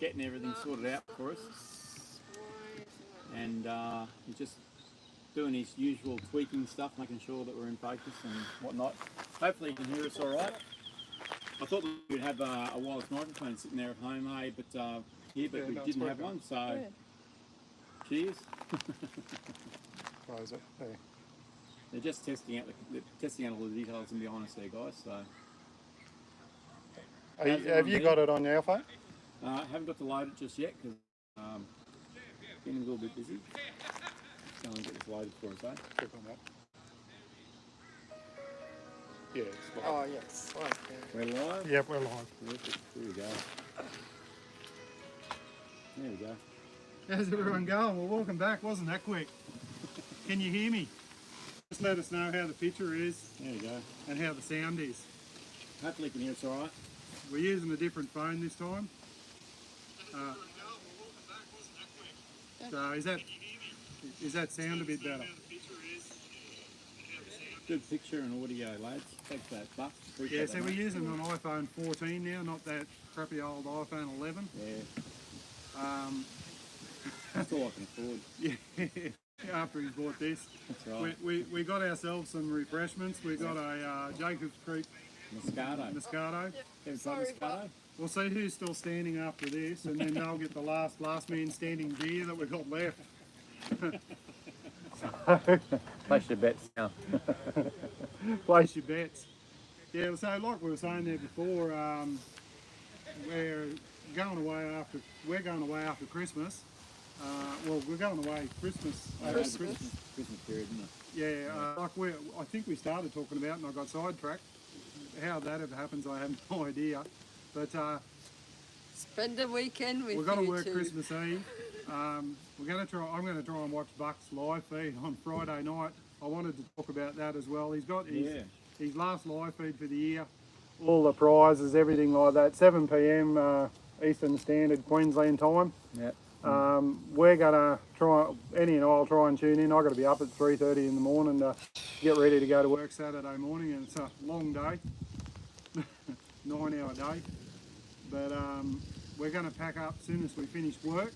getting everything sorted out for us. And he's just doing his usual tweaking stuff, making sure that we're in focus and whatnot. Hopefully you can hear us all right. I thought we'd have a wireless microphone sitting there at home, hey, but we didn't have one, so cheers. Close it. There. They're just testing out all the details, and be honest there, guys. So, Have you got it on your phone? Haven't got to load it just yet because getting a little bit busy. Go and get this loaded for us, eh? Click on that. Yeah, it's live. Oh, yes. Okay. We're live? Yep, we're live. Perfect. Here we go. There we go. How's everyone going? Well, welcome back. Wasn't that quick? Can you hear me? Just let us know how the picture is. There we go. And how the sound is. Hopefully you can hear us all right. We're using a different phone this time. So is that sound a bit better? Good picture and audio, lads. Thanks for that, Buck. Yeah, so we're using an iPhone 14 now, not that crappy old iPhone 11. Yeah. That's all I can afford. Yeah, after he's bought this. That's right. We got ourselves some refreshments. We got a Jacobs Creek Moscato. Moscato? We'll see who's still standing after this, and then they'll get the last man standing beer that we've got left. Place your bets now. Place your bets. Yeah, so like we were saying there before, we're going away after Christmas. Well, we're going away Christmas period, isn't it? Yeah, I think we started talking about, and I got sidetracked. How that ever happens, I have no idea. But spend the weekend with we're going to work too. Christmas Eve. I'm going to try and watch Buck's live feed on Friday night. I wanted to talk about that as well. He's got his last live feed for the year. All the prizes, everything like that. 7 p.m. Eastern Standard Queensland time. Yep. We're going to try, Eddie and I'll try and tune in. I've got to be up at 3:30 in the morning to get ready to go to work Saturday morning, and it's a long day, 9-hour day. But we're going to pack up as soon as we finish work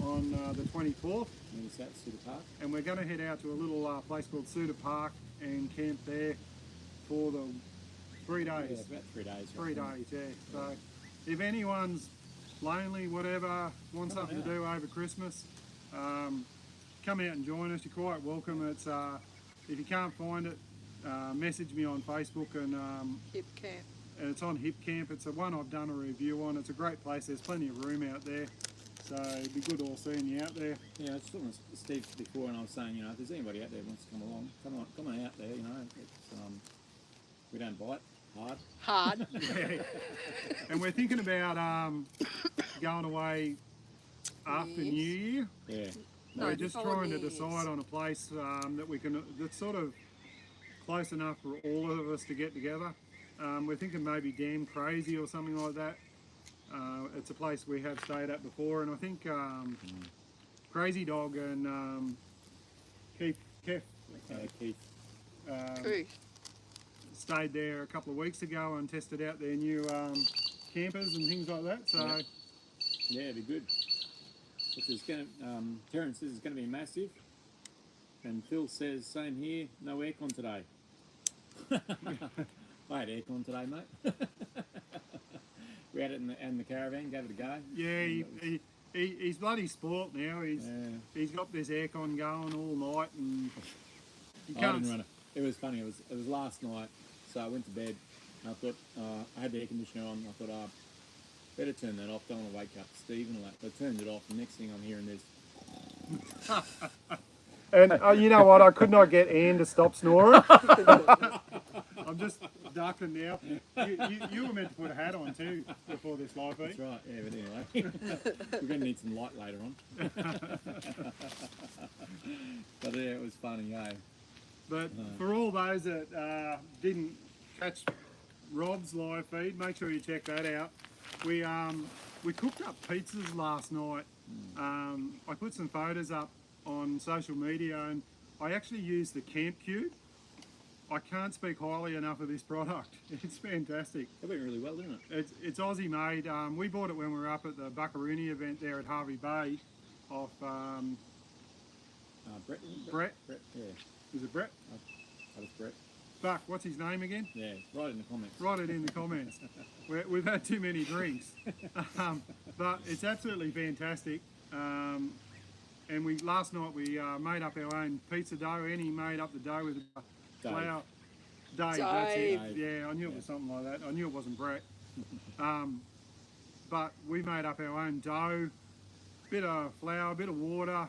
on the 24th. And is that Suda Park? And we're going to head out to a little place called Suda Park and camp there for the 3 days. Yeah, about 3 days. 3 days, yeah. So if anyone's lonely, whatever, want something to do over Christmas, come out and join us. You're quite welcome. It's if you can't find it, message me on Facebook, and Hip camp. and it's on Hip Camp. It's the one I've done a review on. It's a great place. There's plenty of room out there, so it'd be good all seeing you out there. Yeah, I was talking to Steve before, and I was saying, you know, if there's anybody out there who wants to come along, come on out there. You know, it's, we don't bite hard. Yeah. And we're thinking about going away after New Year. Yeah. We're just trying to decide on a place that's sort of close enough for all of us to get together. We're thinking maybe Damn Crazy or something like that. It's a place we have stayed at before, and I think Crazy Dog and Keith stayed there a couple of weeks ago and tested out their new campers and things like that. So yeah, it'd be good. Terence says it's going to be massive, and Phil says same here. No aircon today. I had aircon today, mate. We had it in the caravan, gave it a go. Yeah, he's bloody spoilt now. He's got this aircon going all night, and he can't. I didn't run it. It was funny. It was last night, so I went to bed. And I thought I had the air conditioner on. I thought, better turn that off. Don't want to wake up Steve and all that. So I turned it off. The next thing I'm hearing is. And you know what? I could not get Anne to stop snoring. I'm just ducking now. You were meant to put a hat on too before this live feed. That's right. Yeah, but anyway, we're going to need some light later on. But yeah, it was funny, eh? But for all those that didn't catch Rob's live feed, make sure you check that out. We cooked up pizzas last night. I put some photos up on social media, and I actually used the Camp Cube. I can't speak highly enough of this product. It's fantastic. It went really well, didn't it? It's Aussie made. We bought it when we were up at the Buckaroony event there at Harvey Bay off Brett. Brett. Brett. Yeah. Is it Brett? That was Brett. Buck, what's his name again? Yeah. Write it in the comments. Write it in the comments. We've had too many drinks. But it's absolutely fantastic. And last night we made up our own pizza dough. Annie made up the dough with flour. Dave, that's it. Dave. Yeah, I knew it was something like that. I knew it wasn't Brett. But we made up our own dough, bit of flour, bit of water,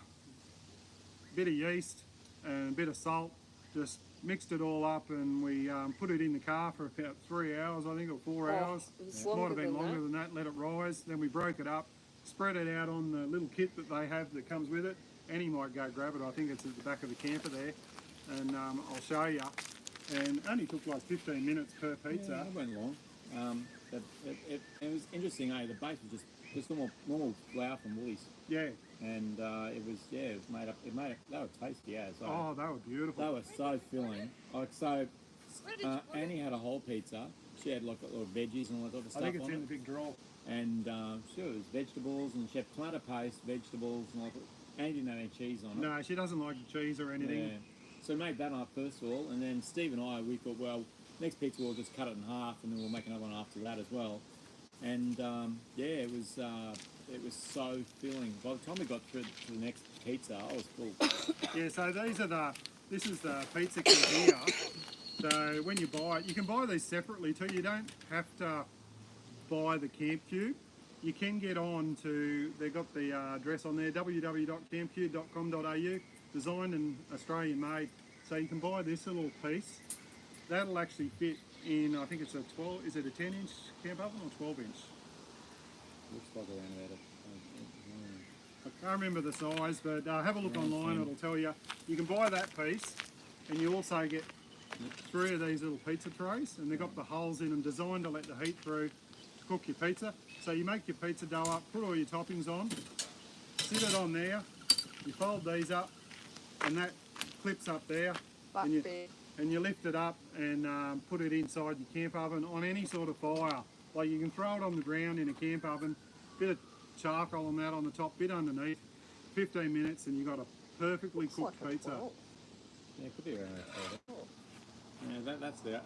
bit of yeast, and a bit of salt. Just mixed it all up, and we put it in the car for about 3 hours, I think, or 4 hours. It's Might longer have been than longer that. than that. Let it rise. Then we broke it up, spread it out on the little kit that they have that comes with it. Annie might go grab it. I think it's at the back of the camper there, and I'll show you. And it only took like 15 minutes per pizza. Yeah, it went long. But it was interesting. The base was just normal flour from Woolies, Yeah. and it was made up. They were tasty as. Oh, they were beautiful. They were so filling. Annie had a whole pizza. She had like little veggies and all that sort of I stuff think it's on in it. the big drawer. And sure, it was vegetables, and she had tomato paste, vegetables, and all that. Annie didn't have any cheese on it. No, she doesn't like cheese or anything. Yeah. So we made that up first of all, and then Steve and I, we thought, well, next pizza we'll just cut it in half, and then we'll make another one after that as well. And it was so filling. By the time we got through to the next pizza, I was full. Yeah, so this is the pizza kit here. So when you buy it, you can buy these separately too. You don't have to buy the Camp Cube. You can get on to, they've got the address on there, www.campcube.com.au, designed and Australian made. So you can buy this little piece. That'll actually fit in, I think it's a 12, is it a 10 inch camp oven or 12 inch? Looks like around about it. I can't remember the size, but have a look Around online, 10. it'll tell you. You can buy that piece, and you also get 3 of these little pizza trays, and they've got the holes in them designed to let the heat through, cook your pizza. So you make your pizza dough up, put all your toppings on, sit it on there, you fold these up, and that clips up there, and you, Buffet. and you lift it up and put it inside your camp oven on any sort of fire. Like you can throw it on the ground in a camp oven, bit of charcoal on that on the top, bit underneath, 15 minutes, and you've got a perfectly Looks cooked like a pizza. 12. Yeah, it could be around that. Yeah,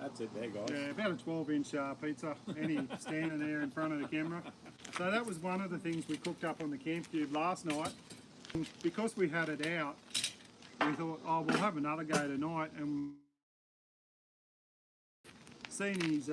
that's it there, guys. Yeah, about a 12-inch pizza, Any standing there in front of the camera. So that was one of the things we cooked up on the Camp Cube last night. And because we had it out, we thought, oh, we'll have another go tonight. And seen his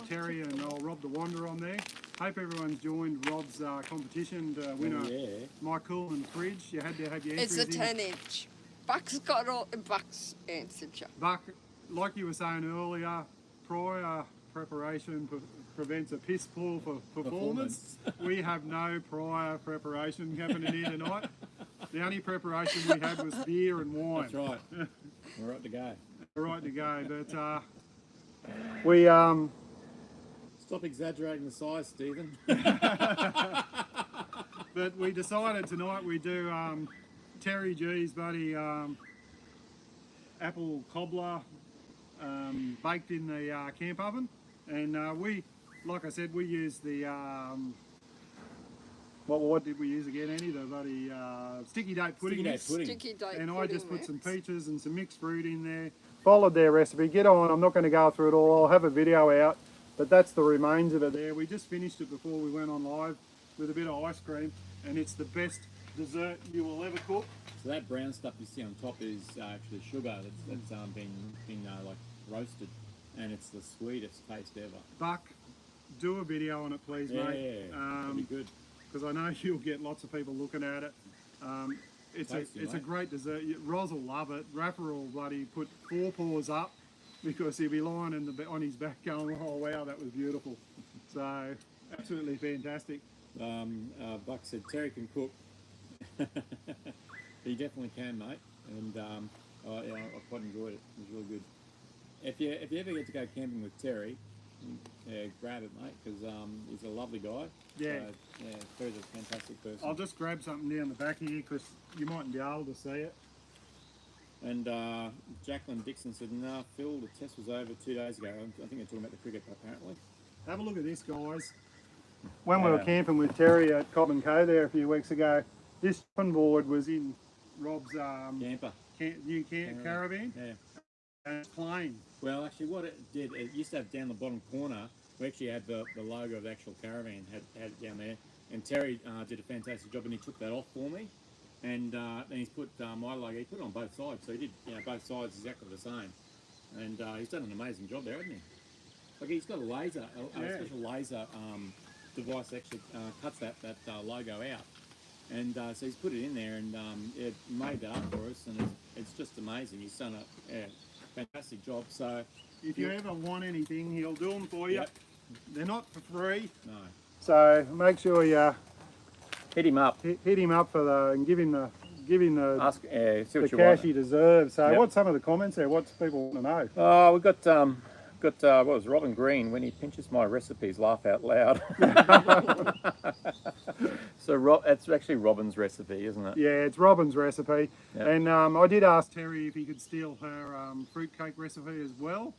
Terry and old Rob the Wanderer on there. Hope everyone's joined Rob's competition to win my Coolman fridge. You had to have your It's entries a 10 inch. Buck's got all, Buck's answered you. Buck, like you were saying earlier, prior preparation prevents a piss poor for performance. We have no prior preparation happening here tonight. The only preparation we had was beer and wine. That's right. We're right to go. We're right to go, but we Stop exaggerating the size, Stephen. but we decided tonight we do Terry G's buddy apple cobbler baked in the camp oven, and we, like I said, we use the what did we use again, Annie? The bloody sticky date pudding mix. Sticky date And I pudding just put some mix. peaches and some mixed fruit in there. Followed their recipe. Get on. I'm not going to go through it all. I'll have a video out, but that's the remains of it there. We just finished it before we went on live with a bit of ice cream, and it's the best dessert you will ever cook. So that brown stuff you see on top is actually sugar that's been like roasted, and it's the sweetest taste ever. Buck, do a video on it, please, mate. That'd be good. Because I know you'll get lots of people looking at it. It's Tasty, a mate. great dessert. Roz will love it. Rapper will bloody put 4 paws up because he'll be lying on his back going, oh wow, that was beautiful. So absolutely fantastic. Buck said Terry can cook. He definitely can, mate. And I quite enjoyed it. It was really good. If you ever get to go camping with Terry, grab it, mate, because he's a lovely guy. Yeah. Terry's a fantastic person. I'll just grab something down the back here because you mightn't be able to see it. And Jacqueline Dixon said, "No, Phil, the test was over 2 days ago." I think they're talking about the cricket, apparently. Have a look at this, guys. When we were Yeah. camping with Terry at Cobb & Co there a few weeks ago, this chopping board was in Rob's Camper. new caravan, Yeah. and it's plain. Well, actually, what it did, it used to have down the bottom corner, we actually had the logo of the actual caravan, had it down there. And Terry did a fantastic job, and he took that off for me. And then he's put my logo, he put it on both sides. So he did, both sides exactly the same. And he's done an amazing job there, hasn't he? Like, he's got a laser, a special laser device that actually cuts that logo out. And so he's put it in there, and it made that up for us, and it's just amazing. He's done a fantastic job. So If you ever want anything, he'll do them for you. Yep. They're not for free. no, So make sure you hit him up. hit him up for and give him the Ask, see the what you cash want. he deserves. So Yep. what's some of the comments there? What's people want to know? Oh, we got what was Robin Green, when he pinches my recipes, laugh out loud. So that's actually Robin's recipe, isn't it? Yeah, it's Robin's recipe. Yep. And I did ask Terry if he could steal her fruitcake recipe as well.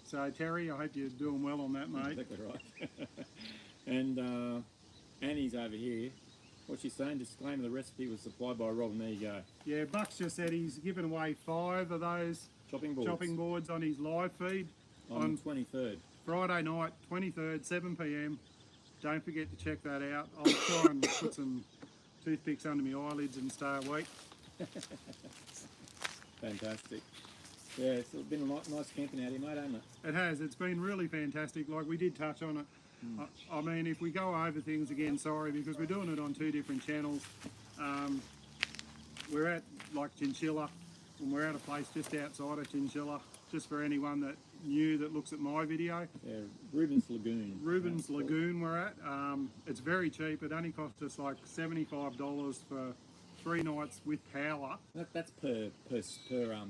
So Terry, I hope you're doing well on that, mate. Exactly right. And Annie's over here. What's she saying? Disclaimer: the recipe was supplied by Robin. There you go. Yeah, Bucks just said he's given away 5 of those Chopping boards. chopping boards on his live feed on the 23rd. Friday night, 23rd, 7 p.m. Don't forget to check that out. I'll try and put some toothpicks under my eyelids and stay awake. Fantastic. Yeah, it's been a nice camping out here, mate, hasn't it? It has. It's been really fantastic. Like, we did touch on it. I mean, if we go over things again, sorry, because we're doing it on 2 different channels. We're at, like, Chinchilla, and we're at a place just outside of Chinchilla, just for anyone that looks at my video. Yeah, Reuben's Lagoon. Reuben's Lagoon we're at. It's very cheap. It only cost us like $75 for 3 nights with power. That's per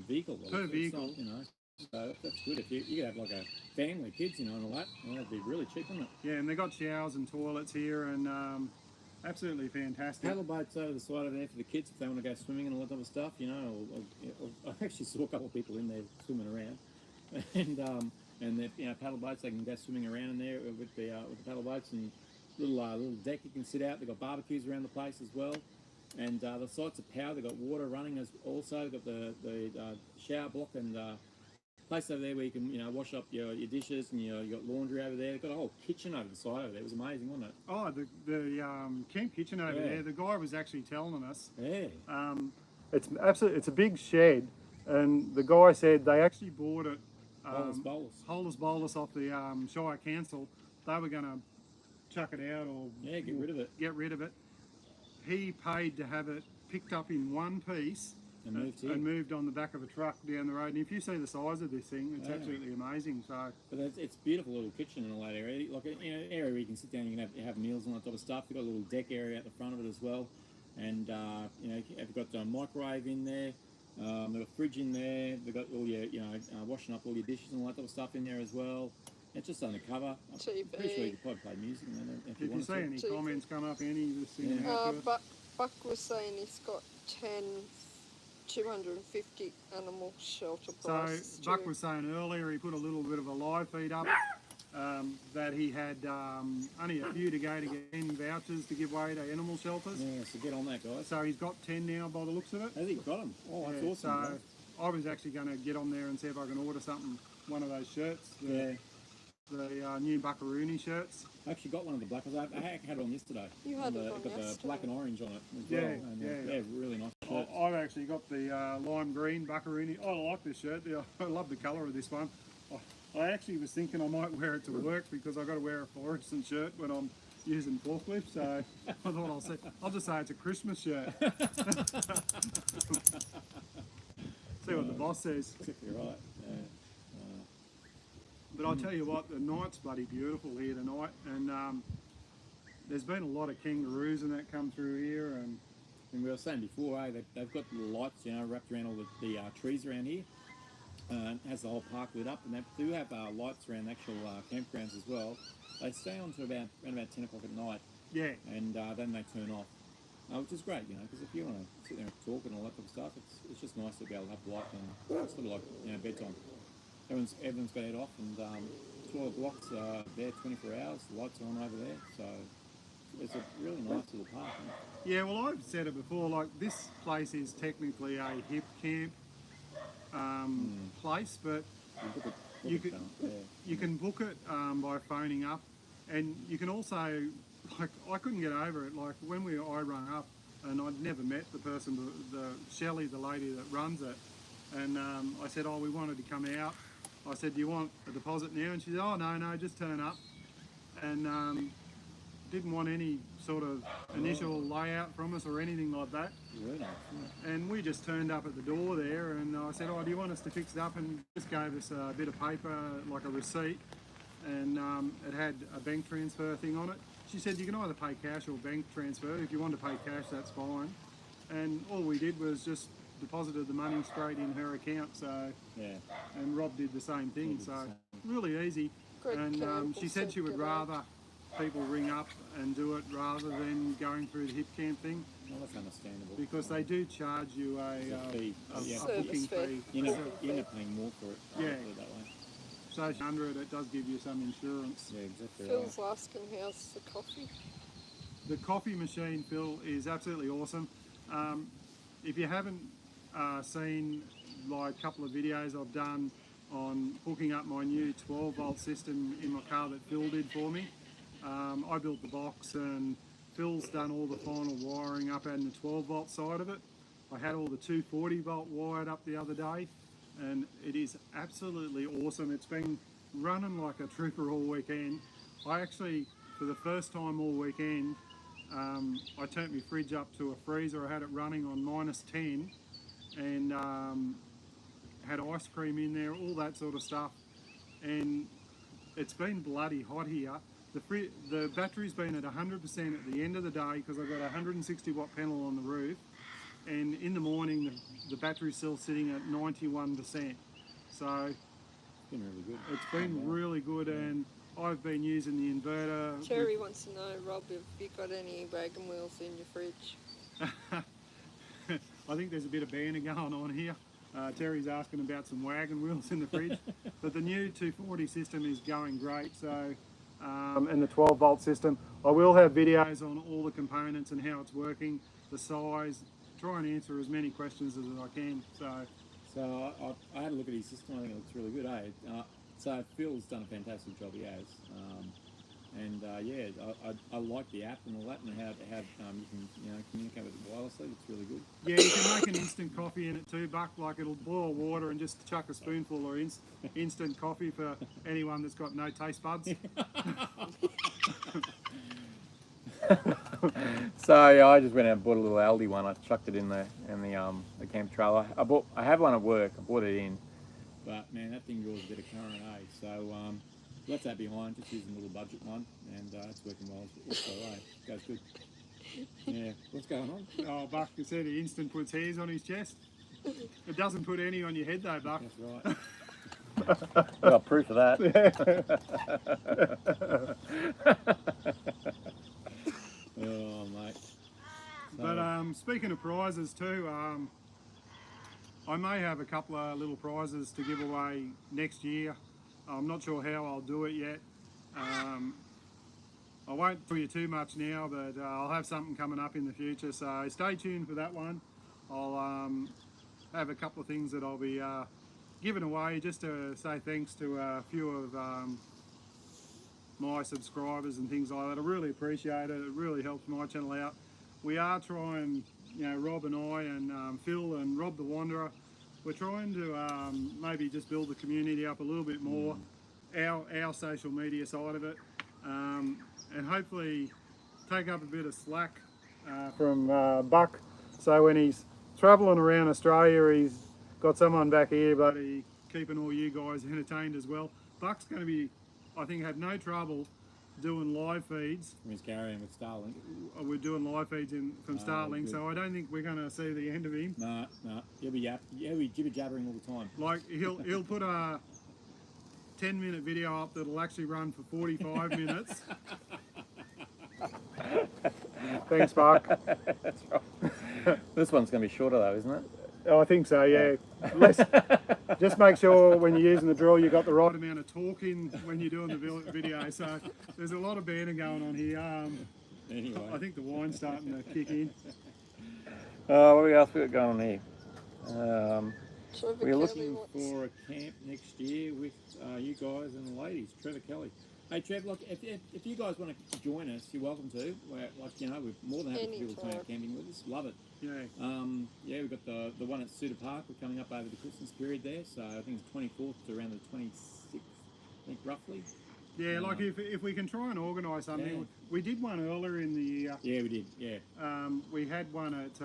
vehicle. Per It's vehicle. Not, so that's good. If you could have like a family, kids, and all that, that'd be really cheap, wouldn't it? Yeah, and they got showers and toilets here, and absolutely fantastic. Paddle boats over the side of there for the kids if they want to go swimming and all that type of stuff, I actually saw a couple of people in there swimming around. And the paddle boats, they can go swimming around in there with the paddle boats, and little deck you can sit out. They've got barbecues around the place as well, and the sites of power. They've got water running as also. They've got the shower block and place over there where you can wash up your dishes, and you got laundry over there. They've got a whole kitchen over the side over there. It was amazing, wasn't it? Oh, the camp kitchen over there. The guy was actually telling us. Yeah. It's a big shed, and the guy said they actually bought it. Holus Bolus off the Shire Council. They were going to chuck it out or get rid of it. Get rid of it. He paid to have it picked up in one piece and moved on the back of a truck down the road. And if you see the size of this thing, it's absolutely amazing. So, but it's a beautiful little kitchen in all that area. Like area where you can sit down, you can have meals and all that type of stuff. They've got a little deck area at the front of it as well, and they've got a microwave in there. They've got a fridge in there. They've got all your, washing up all your dishes and all that type of stuff in there as well. It's just undercover. I'm pretty sure you could probably play music in there if you wanted to. If you see any comments come up, any just sing out to us. Buck was saying he's got 250 animal shelter prices. So Buck was saying earlier he put a little bit of a live feed up that he had only a few to go to get 10 vouchers to give away to animal shelters. Yeah, so get on that, guys. So he's got 10 now by the looks of it. Has he got them? Oh, that's awesome. So I was actually going to get on there and see if I can order one of those shirts. The new Buckaroony shirts. I actually got one of the black ones. I had it on yesterday. You had it on got yesterday. the black and orange on it as well. And they're really nice shirts. I've actually got the lime green Buckaroony. I like this shirt. I love the colour of this one. I actually was thinking I might wear it to work because I've got to wear a fluorescent shirt when I'm using forklift. So I thought I'll just say it's a Christmas shirt. See what the boss says. Exactly right. Yeah. But I'll tell you what, the night's bloody beautiful here tonight, and there's been a lot of kangaroos and that come through here, and we were saying before, they've got the lights, wrapped around all the trees around here. Has the whole park lit up, and they do have lights around the actual campgrounds as well. They stay on to around about 10 o'clock at night. Yeah. And then they turn off. which is great, you know, because if you want to sit there and talk and all that type of stuff, it's just nice to be able to have the light on. It's sort of like, you know, bedtime. Everyone's got to head off, and toilet blocks are there 24 hours. The lights are on over there, so it's a really nice little park. Isn't it? Yeah, well, I've said it before. Like, this place is technically a hip camp place, but you can book it by phoning up, and you can also, like, I couldn't get over it. Like, when I rang up, and I'd never met the person, the Shelley, the lady that runs it, and I said, oh, we wanted to come out. I said, do you want a deposit now? And she said, oh, no, just turn up. And didn't want any sort of initial layout from us or anything like that. Really nice, isn't it? And we just turned up at the door there, and I said, oh, do you want us to fix it up? And just gave us a bit of paper, like a receipt, and it had a bank transfer thing on it. She said, you can either pay cash or bank transfer. If you want to pay cash, that's fine. And all we did was just deposited the money straight in her account. So Yeah. and Rob did the same thing. So really easy. Great And camp, she said she would rather people ring up and do it rather than going through the hip camp thing, Well, that's understandable. because they do charge you a fee. Yeah. booking Service fee. fee. You end up paying more for it. Yeah. Put it that way. So under it does give you some insurance. Yeah, exactly. Phil's asking how's the coffee. The coffee machine, Phil, is absolutely awesome. If you haven't seen like a couple of videos I've done on hooking up my new 12-volt system in my car that Phil did for me, I built the box, and Phil's done all the final wiring up and the 12-volt side of it. I had all the 240-volt wired up the other day, and it is absolutely awesome. It's been running like a trooper all weekend. I actually, for the first time all weekend, I turned my fridge up to a freezer. I had it running on -10, and had ice cream in there, all that sort of stuff. And it's been bloody hot here. The battery's been at 100% at the end of the day, because I've got a 160-watt panel on the roof. And in the morning, the battery's still sitting at 91%. So It's been really good. it's been really good, and I've been using the inverter. Terry wants to know, Rob, if you got any wagon wheels in your fridge. I think there's a bit of banter going on here. Terry's asking about some wagon wheels in the fridge, but the new 240 system is going great. So, and the 12-volt system, I will have videos on all the components and how it's working, the size. Try and answer as many questions as I can. So I had a look at his system. I think it looks really good, eh? So Phil's done a fantastic job. He has, and yeah, I like the app and all that, and how you can communicate with it wirelessly. It's really good. Yeah, you can make an instant coffee in it too, Buck. Like, it'll boil water and just chuck a spoonful or instant coffee for anyone that's got no taste buds. So yeah, I just went out and bought a little Aldi one. I chucked it in the camp trailer. I have one at work. I bought it in. But man, that thing draws a bit of current, eh? So left that behind, just using a little budget one, and it's working well. It's all right. Goes good. Yeah. What's going on? Oh, Buck, you said he instant puts hairs on his chest. It doesn't put any on your head though, Buck. That's right. I got proof of that. Oh, mate. But speaking of prizes too, I may have a couple of little prizes to give away next year. I'm not sure how I'll do it yet. I won't tell you too much now, but I'll have something coming up in the future, so stay tuned for that one. I'll have a couple of things that I'll be giving away, just to say thanks to a few of my subscribers and things like that. I really appreciate it. It really helps my channel out. We are trying, Rob and I and Phil and Rob the Wanderer, we're trying to maybe just build the community up a little bit more, our social media side of it, and hopefully take up a bit of slack from Buck, so when he's travelling around Australia, he's got someone back here, but he's keeping all you guys entertained as well. Buck's going to be, I think, had no trouble doing live feeds. He's carrying with Starlink. We're doing live feeds from Starlink, good. so I don't think we're going to see the end of him. No, he'll be jibber jabbering all the time. Like, he'll put a 10-minute video up that'll actually run for 45 minutes. Thanks, Mark. That's right. This one's going to be shorter though, isn't it? Oh, I think so, yeah. Just make sure when you're using the drill you got the right amount of torque in when you're doing the video. So there's a lot of banter going on here. Anyway. I think the wine's starting to kick in. What else we got going on here? Trevor We're Kelly looking wants- For a camp next year with you guys and the ladies, Trevor Kelly. Hey Trev, look, if you guys want to join us, you're welcome to. We're we're more than happy for people to come out camping with us. Love it. Yeah. Yeah, we've got the one at Suda Park. We're coming up over the Christmas period there, so I think it's 24th to around the 26th, I think roughly. Yeah, like if we can try and organise something. Yeah. We did one earlier in the year. Yeah, we did. Yeah. We had one at,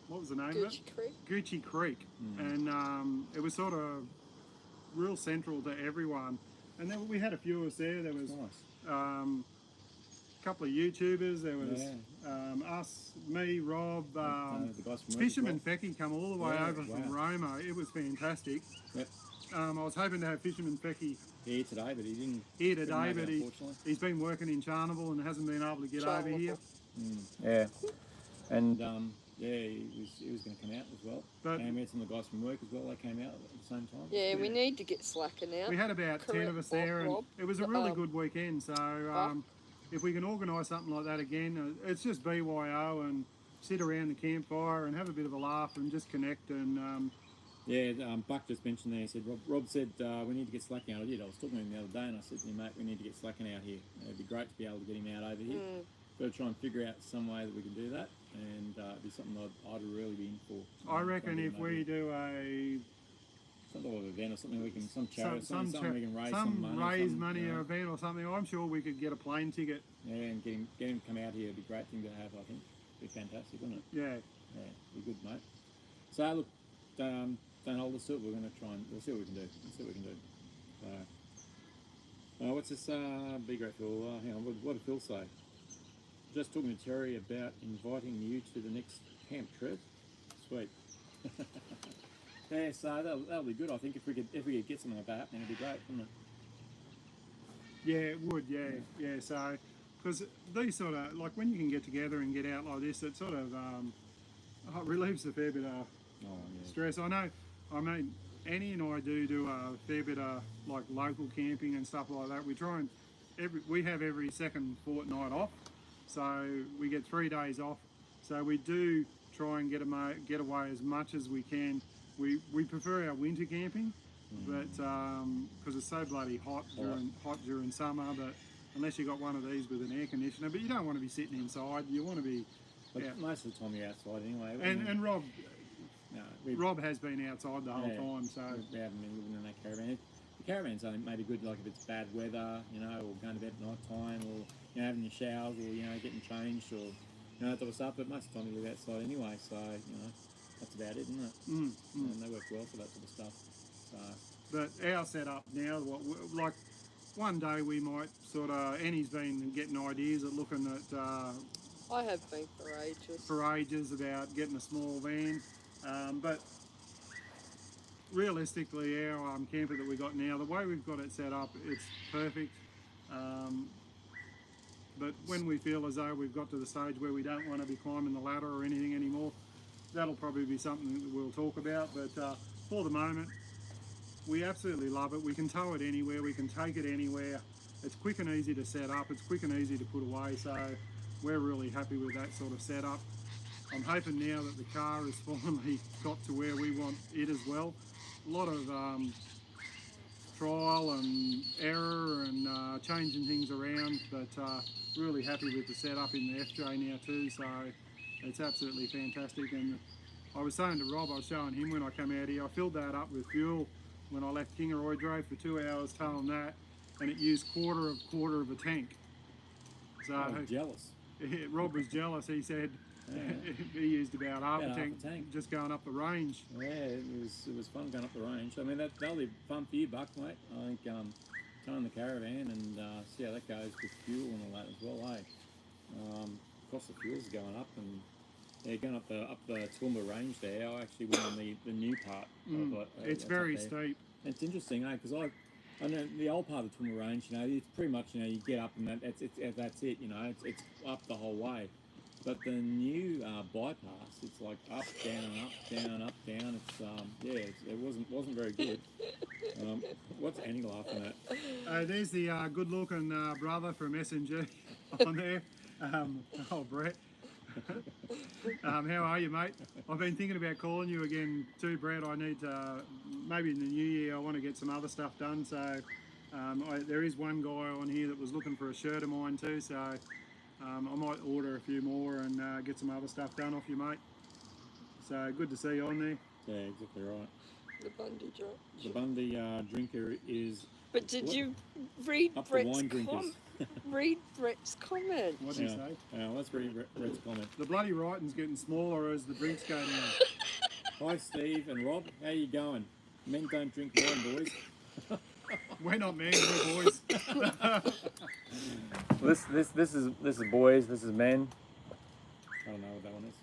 what was the name of it? Gucci Creek. Gucci Creek. And it was sort of real central to everyone. And then we had a few of us there. There was Nice. a couple of YouTubers. There was us, me, Rob, The guys from Fisherman Fecky come all the way Yeah, over from Roma. It was fantastic. Yep. I was hoping to have Fisherman Fecky Here today, but he didn't. here today, couldn't make but it, unfortunately. he's been working in Charneville and hasn't been able to get over here. Yeah. And Yeah, he was going to come out as well. But- And we had some of the guys from work as well. They came out at the same time. Yeah, we need to get slacking out. We had about 10 of us there, and Rob, it was a really um, good weekend. So if we can organise something like that again, it's just BYO and sit around the campfire and have a bit of a laugh and just connect. And Yeah, Buck just mentioned there, he said, Rob said, we need to get Slacken out. I did. I was talking to him the other day and I said to him, mate, we need to get Slacken out here. It'd be great to be able to get him out over here. Got to try and figure out some way that we can do that, and it'd be something I'd really be in for. I reckon if we do a some sort of event or something, we can some charity, some something we can raise some money. raise something, money you know. event or something, I'm sure we could get a plane ticket. Yeah, and get him to come out here. It'd be a great thing to have. I think it'd be fantastic, wouldn't it? Yeah. Yeah, be good, mate. So look, don't hold us to it. We're going to try and we'll see what we can do. We'll see what we can do. So, what's this? Be grateful. Hang on. What did Phil say? Just talking to Terry about inviting you to the next camp trip. Sweet. Yeah, so that'll be good. I think if we could get something like that happening, it'd be great, wouldn't it? Yeah, it would, yeah. So, because these sort of, like when you can get together and get out like this, it sort of relieves a fair bit of stress. I know, I mean, Annie and I do a fair bit of like local camping and stuff like that. We try and, we have every second fortnight off, so we get 3 days off. So we do try and get away as much as we can. We prefer our winter camping, but because it's so bloody hot during summer. But unless you got one of these with an air conditioner, but you don't want to be sitting inside. You want to be. But most of the time you're outside anyway. And Rob, no, Rob has been outside the whole time, so we haven't been living in that caravan. The caravan's only maybe good like if it's bad weather, you know, or going to bed at night time, or you know having your showers, or you know getting changed, or you know that type of stuff. But most of the time you live outside anyway, so you know that's about it, isn't it? And they work well for that sort of stuff. So. But our setup now, like one day we might sort of, Annie's been getting ideas at looking at I have been for ages. about getting a small van, but realistically our camper that we got now, the way we've got it set up, it's perfect. But when we feel as though we've got to the stage where we don't want to be climbing the ladder or anything anymore, that'll probably be something that we'll talk about. But for the moment, we absolutely love it. We can tow it anywhere, we can take it anywhere. It's quick and easy to set up, it's quick and easy to put away, so we're really happy with that sort of setup. I'm hoping now that the car has finally got to where we want it as well. A lot of trial and error and changing things around, but really happy with the setup in the FJ now too, so it's absolutely fantastic. And I was saying to Rob, I was showing him when I come out here, I filled that up with fuel when I left Kingaroy, drove for 2 hours towing that, and it used quarter of a tank. So I was jealous. Rob was jealous. He said he used about half a tank just going up the range. Yeah, it was fun going up the range. I mean that'll be fun for you, Buck, mate. I think towing the caravan and see how that goes with fuel and all that as well, eh? Cost of fuel's going up, and yeah, going up the Toowoomba range there. I actually went on the new part. It's very steep. It's interesting, eh? Because I know the old part of the Toowoomba range. You know, it's pretty much you get up and that's it. You know, it's up the whole way. But the new bypass, it's like up, down, up, down, up, down. It's it wasn't very good. What's Annie laughing at? There's the good-looking brother from SMG on there. Brett. How are you, mate? I've been thinking about calling you again too, Brett. I need to, maybe in the new year, I want to get some other stuff done. So there is one guy on here that was looking for a shirt of mine too. So I might order a few more and get some other stuff done off you, mate. So good to see you on there. Yeah, exactly right. The Bundy drink. The Bundy drinker is. But did you read Up the Brett's wine drinkers. read Brett's comment? What did you say? Let's read Red's comment. The bloody writing's getting smaller as the drinks go down. Hi Steve and Rob, how you going? Men don't drink wine, boys. We're not men, we're boys. This is boys. This is men. I don't know what that one is.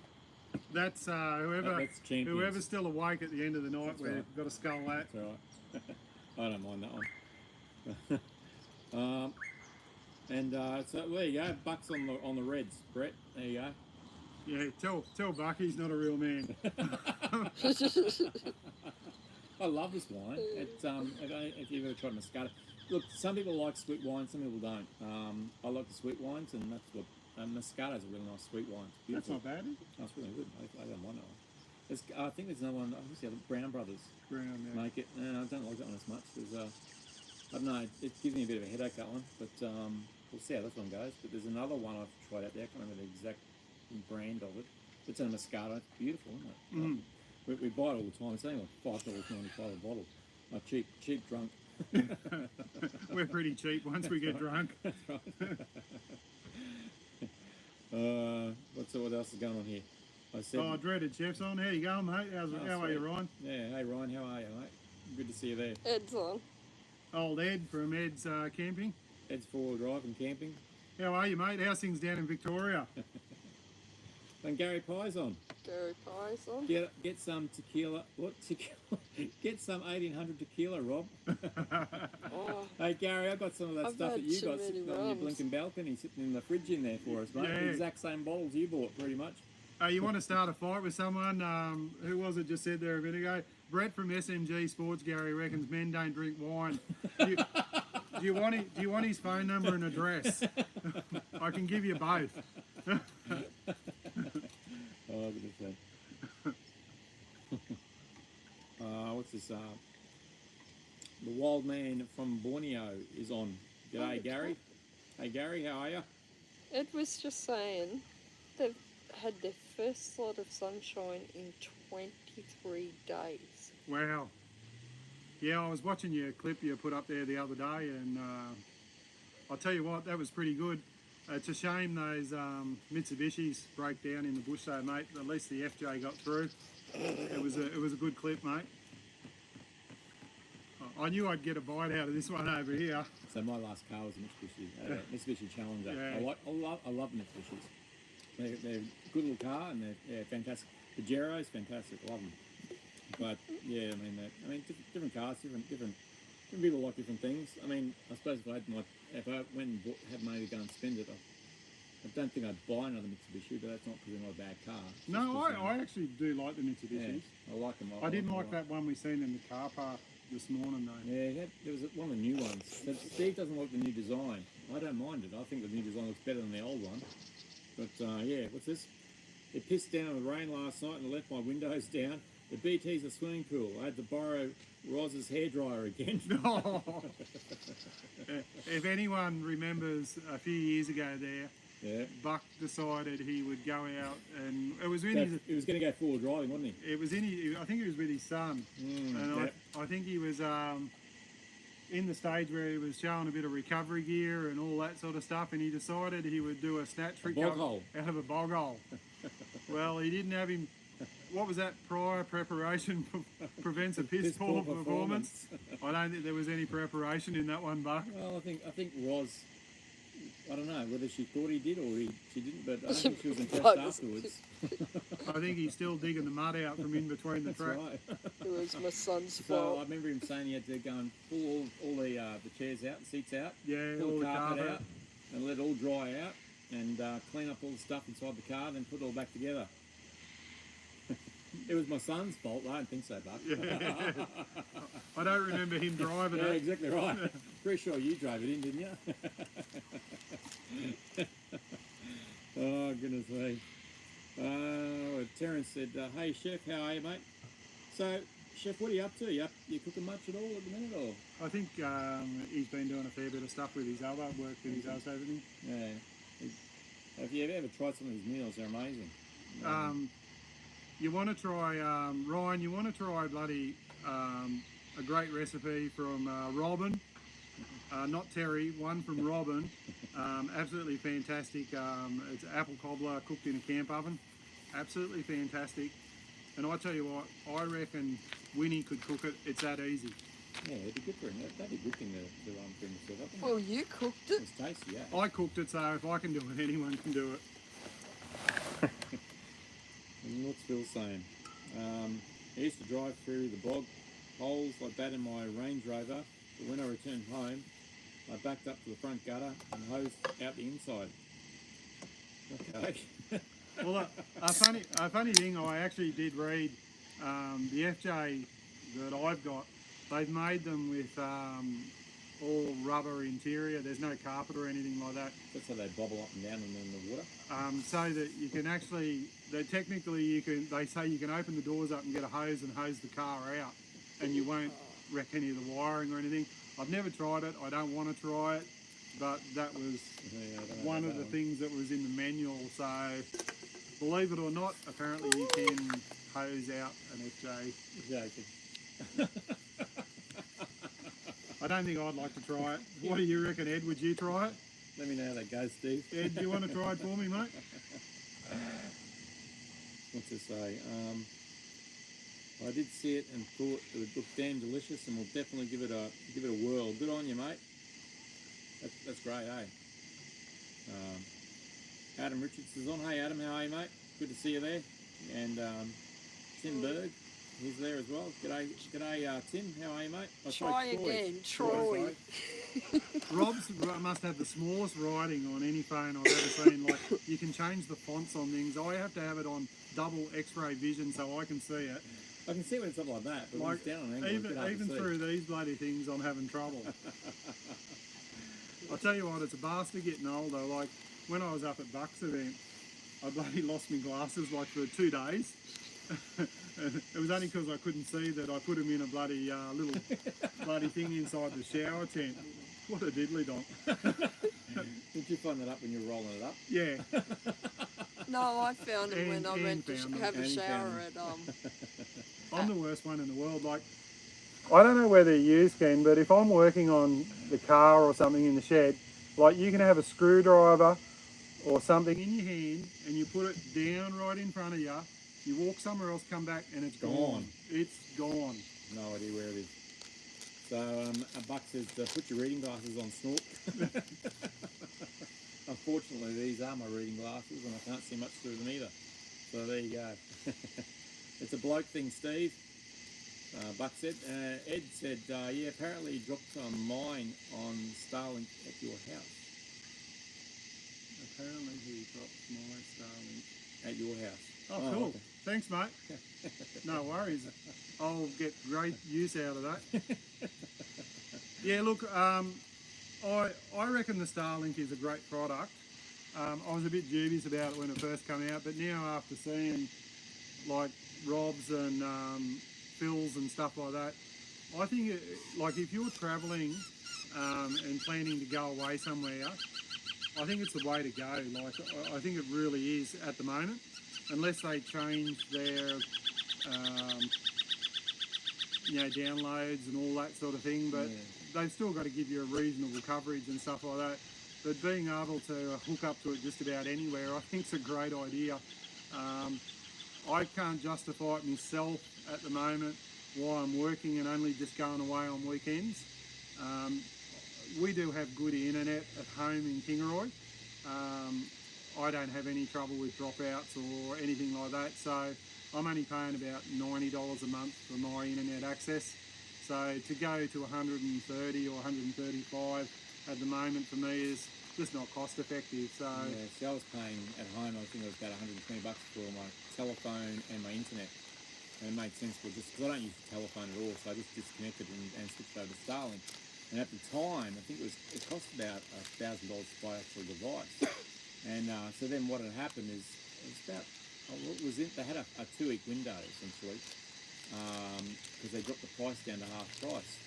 That's That's champions. whoever's still awake at the end of the night. That's We've right. got to skull that. That's all right. I don't mind that one. So there you go. Bucks on the Reds, Brett. There you go. Yeah, tell Buck he's not a real man. I love this wine. It's if you've ever tried Moscato. Look, some people like sweet wines, some people don't. I like the sweet wines, and that's what Moscato's a really nice sweet wine. It's That's beautiful. not bad. That's really good. I don't mind that one. I think there's another one. Obviously, the Brown Brothers Brown, yeah. make it. I don't like that one as much because I don't know. It gives me a bit of a headache, that one. But we'll see how this one goes. But there's another one I've tried out there. I can't remember the exact brand of it. It's a Moscato. It's beautiful, isn't it? Mm. We buy it all the time. It's only like $5.95 a bottle. Like cheap drunk. We're pretty cheap once we get drunk. What else is going on here? I said, Oh, dreaded chef's on. How you going, mate? How are you, sweet. Ryan? Yeah, hey Ryan, how are you, mate? Good to see you there. Ed's on. Old Ed from Ed's Camping. Ed's 4-wheel drive and camping. How are you, mate? How's things down in Victoria? And Gary Pye's on. Gary Pye's on. Get some tequila. What tequila? Get some 1800 tequila, Rob. Oh, Hey Gary, I've got some of that I've stuff that had you too got many sitting on your rums. blinking balcony, sitting in the fridge in there for us, mate. Yeah. The exact same bottles you bought, pretty much. You want to start a fight with someone? Who was it just said there a minute ago? Brett from SMG Sports, Gary, reckons men don't drink wine. Do you want his phone number and address? I can give you both. Oh, goodness me. What's this? The wild man from Borneo is on. G'day, Gary. Hey, Gary, how are you? Ed was just saying they've had their first lot of sunshine in 23 days. Wow. Yeah, I was watching your clip you put up there the other day, and I'll tell you what, that was pretty good. It's a shame those Mitsubishis broke down in the bush though, mate. At least the FJ got through. It was a good clip, mate. I knew I'd get a bite out of this one over here. So my last car was a Mitsubishi Challenger. Yeah. I love Mitsubishis. They're a good little car and they're fantastic. The Jero's fantastic. I love them. But yeah, different cars, different people like different things. I mean, I suppose if I went and had money to go and spend it, I don't think I'd buy another Mitsubishi, but that's not because they're not a bad car. It's No, just 'cause, I actually do like the Mitsubishis. I like them. I didn't like them a lot. that one we seen in the car park this morning though. Yeah, there was one of the new ones. But Steve doesn't like the new design. I don't mind it. I think the new design looks better than the old one. But yeah, what's this? It pissed down in the rain last night and left my windows down. The BT's a swimming pool. I had to borrow Roz's hairdryer again. If anyone remembers a few years ago there, Yeah. Buck decided he would go out and it was in So his, he was going to go full driving, wasn't he? it was in his, I think he was with his son. And Yep. I think he was in the stage where he was showing a bit of recovery gear and all that sort of stuff, and he decided he would do a snatch bog recovery hole. out of a bog hole. Well, he didn't have him. What was that? Prior preparation prevents a piss poor performance. I don't think there was any preparation in that one, Buck. Well, I think Roz, I don't know whether she thought he did or she didn't, but I think she was impressed afterwards. I think he's still digging the mud out from in between the That's track. right. It was my son's So I fault. remember him saying he had to go and pull all the chairs out, the seats out, Yeah, pull all the the carpet carpet. out, and let it all dry out. and clean up all the stuff inside the car, then put it all back together. It was my son's fault. I don't think so, Buck. Yeah. I don't remember him driving Yeah, it. exactly right. Pretty sure you drove it in, didn't you? Oh, goodness me. Terence said, hey, Chef, how are you, mate? So, Chef, what are you up to? You cooking much at all at the minute, or? I think he's been doing a fair bit of stuff with his other work that he does, hasn't he? Yeah. Have you ever tried some of his meals? They're amazing. You want to try, Ryan, you want to try bloody a great recipe from Robin, not Terry, one from Robin. Absolutely fantastic. It's apple cobbler cooked in a camp oven. Absolutely fantastic. And I tell you what, I reckon Winnie could cook it. It's that easy. Yeah, it'd be good for him. That'd be a good thing to for him to set up. Well, you cooked it. It's tasty, yeah. I cooked it, so if I can do it, anyone can do it. And what's Phil saying? I used to drive through the bog holes like that in my Range Rover, but when I returned home, I backed up to the front gutter and hosed out the inside. Okay. Well, a funny thing, I actually did read the FJ that I've got. They've made them with all rubber interior. There's no carpet or anything like that. That's how they bobble up and down in the water. So that you can actually, technically you can. They say you can open the doors up and get a hose and hose the car out, and you won't wreck any of the wiring or anything. I've never tried it. I don't want to try it, but that was one of the things that was in the manual. So, believe it or not, apparently you can hose out an FJ. Joking. I don't think I'd like to try it. What do you reckon, Ed? Would you try it? Let me know how that goes, Steve. Ed, do you want to try it for me, mate? What's to say? I did see it and thought it would look damn delicious, and we'll definitely give it a whirl. Good on you, mate. That's great, eh? Adam Richards is on. Hey, Adam, how are you, mate? Good to see you there. And Tim Berg, he's there as well. G'day, Tim. How are you, mate? Oh, Try sorry, again, Troy. Rob's must have the smallest writing on any phone I've ever seen. Like, you can change the fonts on things. I have to have it on double X-ray vision so I can see it. I can see when it's up like that, but when it's down on an angle, even through these bloody things, I'm having trouble. I'll tell you what, it's a bastard getting older. Like, when I was up at Buck's event, I bloody lost my glasses like for 2 days. It was only because I couldn't see that I put them in a bloody little bloody thing inside the shower tent. What a diddly donk. Did you find that up when you were rolling it up? Yeah. No, I found him when I went to have a shower at I'm the worst one in the world. Like, I don't know whether you can, but if I'm working on the car or something in the shed, like, you can have a screwdriver or something in your hand and you put it down right in front of you. You walk somewhere else, come back, and it's gone. It's gone. No idea where it is. So, Buck says, put your reading glasses on, Snort. Unfortunately, these are my reading glasses, and I can't see much through them either. So there you go. It's a bloke thing, Steve. Buck said. Ed said, yeah, apparently he dropped a mine on Starlink at your house. Apparently he dropped my Starlink at your house. Oh, cool. Okay. Thanks, mate. No worries. I'll get great use out of that. Yeah, look, I reckon the Starlink is a great product. I was a bit dubious about it when it first came out, but now after seeing like Rob's and Phil's and stuff like that, I think like if you're travelling and planning to go away somewhere, I think it's the way to go. Like, I think it really is at the moment, unless they change their downloads and all that sort of thing, but they've still got to give you a reasonable coverage and stuff like that. But being able to hook up to it just about anywhere, I think it's a great idea. I can't justify it myself at the moment while I'm working and only just going away on weekends. We do have good internet at home in Kingaroy. I don't have any trouble with dropouts or anything like that, so I'm only paying about $90 a month for my internet access. So to go to 130 or 135 at the moment for me is just not cost effective. So Yeah, see, I was paying at home, I think it was about 120 bucks for my telephone and my internet. And it made sense because I don't use the telephone at all, so I just disconnected and switched over to Starlink. And at the time, I think it cost about $1,000 to buy a full device. And so then what had happened is it was about they had a 2-week window essentially because they dropped the price down to half price.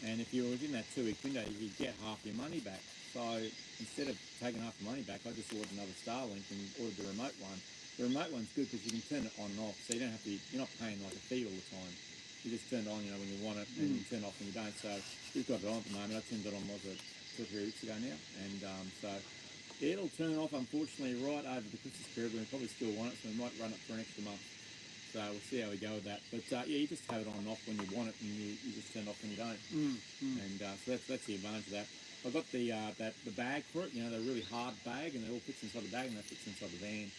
And if you were within that 2-week window, you could get half your money back. So instead of taking half the money back, I just ordered another Starlink and ordered the remote one. The remote one's good because you can turn it on and off, so you don't have to. You're not paying like a fee all the time. You just turn it on, when you want it, and you turn it off when you don't. So we've got it on at the moment. I turned it on 2 or 3 weeks ago now, and so it'll turn off unfortunately right over the Christmas period. We probably still want it, so we might run it for an extra month. So we'll see how we go with that. But yeah, you just have it on and off when you want it, and you just turn it off when you don't. And so that's the advantage of that. I've got the bag for it. The really hard bag, and it all fits inside the bag, and that fits inside the van.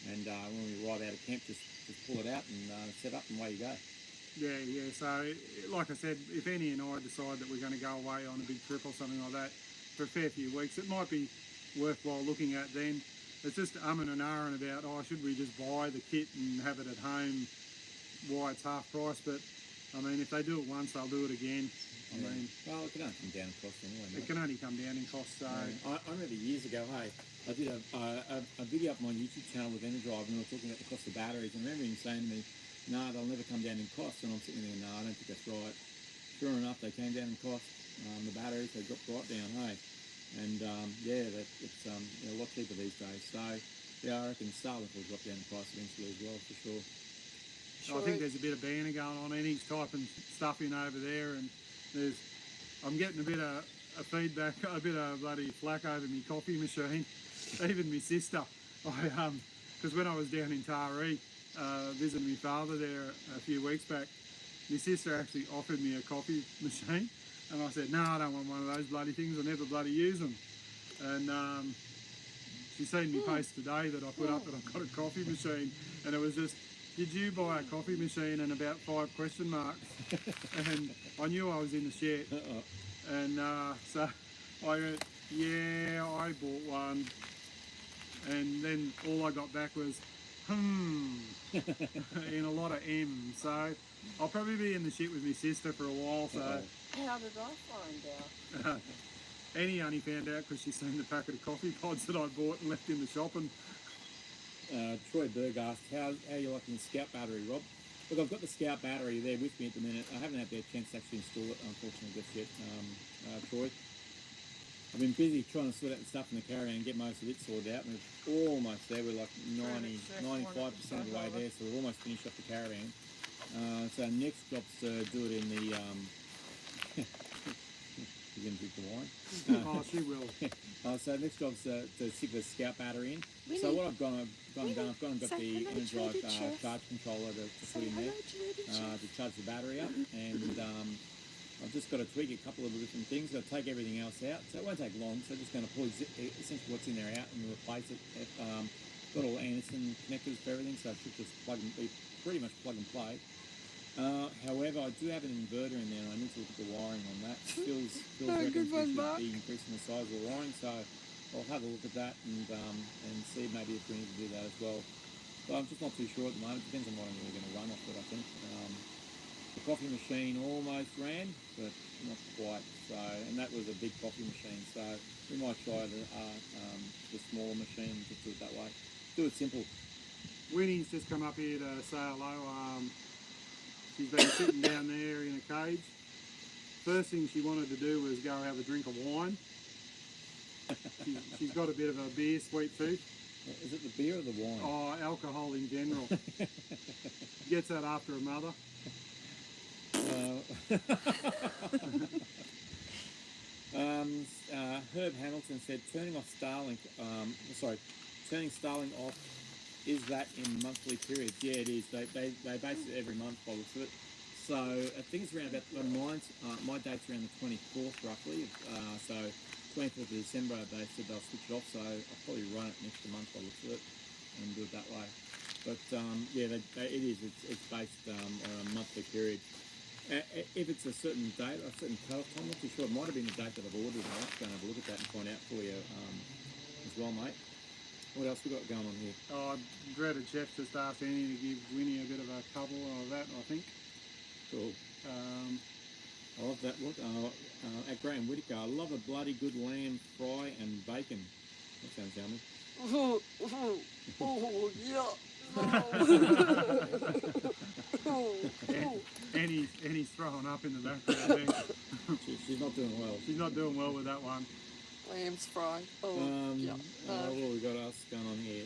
And when we arrive out of camp, just pull it out and set up, and away you go. yeah. So like I said, if Annie and I decide that we're going to go away on a big trip or something like that for a fair few weeks, it might be worthwhile looking at then. It's just umming and ahhing about, should we just buy the kit and have it at home, why it's half price. But I mean, if they do it once, they'll do it again. I mean, well, it can only come down in cost anyway. It can only come down in cost. So I remember years ago, I did a video up on my YouTube channel with Energive, and we were talking about the cost of batteries. And I remember him saying to me, "No, they'll never come down in cost." And I'm sitting there, "No, I don't think that's right." Sure enough, they came down in cost. The batteries, they dropped right down, And it's a lot cheaper these days. So yeah, I reckon Starlink will drop down in price eventually as well, for sure. I think there's a bit of banter going on, and he's typing stuff in over there, and I'm getting a bit of feedback, a bit of bloody flack over my coffee machine. Even my sister, because when I was down in Taree visiting my father there a few weeks back, my sister actually offered me a coffee machine, and I said, "No, I don't want one of those bloody things. I never bloody use them." And she seen me post today that I put up that I've got a coffee machine, and it was just, "Did you buy a coffee machine?" and about 5 question marks. And I knew I was in the shit. And so I went, "Yeah, I bought one." And then all I got back was, in a lot of M's. So I'll probably be in the shit with my sister for a while. So How did I find out? Annie only found out because she seen the packet of coffee pods that I bought and left in the shop. And Troy Berg asked, how you liking the Scout battery, Rob? Look, I've got the Scout battery there with me at the minute. I haven't had the chance to actually install it, unfortunately, just yet, Troy. I've been busy trying to sort out the stuff in the caravan and get most of it sorted out, and we're almost there. We're like 95% of the way there, so we're almost finished off the caravan. So next job's to do it in the... You're going to drink the wine? oh, she will. So next job's to stick the Scout battery in. So what I've gone and got the Energive charge controller to put in there to charge the battery up, and I've just got to tweak a couple of different things. Got to take everything else out, so it won't take long. So I'm just going to pull essentially what's in there out and replace it. Got all Anderson connectors for everything, so it should just be pretty much plug and play. However, I do have an inverter in there, and I need to look at the wiring on that. Phil's reckons we should be increasing the size of the wiring, so I'll have a look at that and see maybe if we need to do that as well. But I'm just not too sure at the moment. Depends on what I'm really going to run off it, I think. The coffee machine almost ran, but not quite. So, and that was a big coffee machine, so we might try the smaller machine and just do it that way. Do it simple. Winnie's just come up here to say hello. She's been sitting down there in a cage. First thing she wanted to do was go have a drink of wine. She's got a bit of a beer sweet tooth. Is it the beer or the wine? Oh, alcohol in general. Gets that after her mother. Herb Hamilton said turning Starlink off, is that in monthly periods? Yeah, it is. They base it every month by the looks of it. So I think it's around about my date's around the 24th roughly. So 24th of December they said they'll switch it off. So I'll probably run it next month by the looks of it and do it that way. But yeah, it is. It's based on a monthly period. If it's a certain date, a certain cut-off time, I'm not too sure. It might have been the date that I've ordered. I'll have to go and have a look at that and find out for you as well, mate. What else we got going on here? Oh, dreaded chef just asked Annie to give Winnie a bit of a couple of that, I think. Cool. I love that look. At Graham Whitaker, I love a bloody good lamb fry and bacon. That sounds yummy. Oh, yeah. Annie's throwing up in the background there. She's not doing well. She's not doing well with that one. Lamb's fry. Oh, yeah. What have we got else going on here?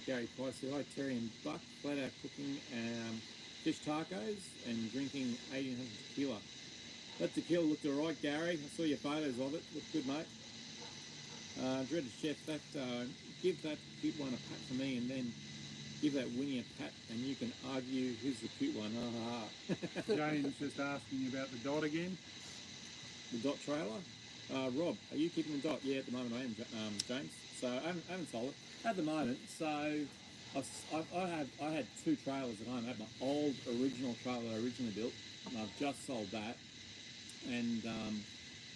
Gary Price said, hi Terry and Buck, flat out cooking fish tacos and drinking 1800 tequila. That tequila looked alright, Gary. I saw your photos of it. Looked good, mate. Dreaded chef, give that cute one a pat for me, and then give that Winnie a pat, and you can argue who's the cute one. Jane's just asking about the dot again. The dot trailer. Rob, are you keeping the dot? Yeah, at the moment I am, James. So I haven't sold it at the moment. So I had two trailers at home. I had my old original trailer that I originally built, and I've just sold that. And